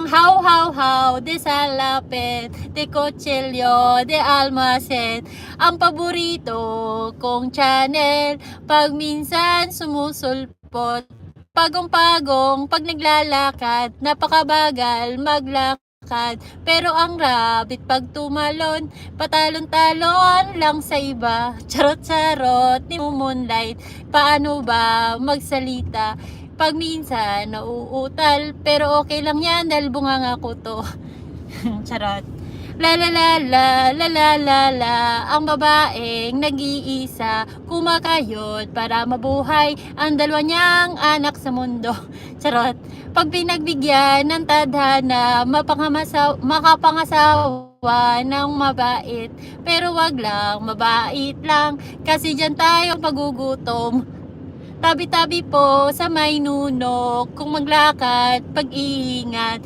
Parang how, de salapet, de kutsilyo, de almacen. Ang paborito kong channel, pag minsan sumusulpot. Pagong-pagong, pag naglalakad, napakabagal maglakad. Pero ang rabbit pag tumalon, patalon-talon lang sa iba. Charot-charot ni Moonlight, paano ba magsalita? Pag minsan nauutal, pero okay lang yan dahil bunganga ko to. Charot. La la la la la la la la, ang babaeng nag-iisa kumakayod para mabuhay ang dalawa niyang anak sa mundo. Charot. Pag pinagbigyan ng tadhana, makapangasawa ng mabait, pero wag lang mabait lang kasi diyan tayo pagugutom. Tabi-tabi po sa may nunok, kung maglakad, pag-iingat.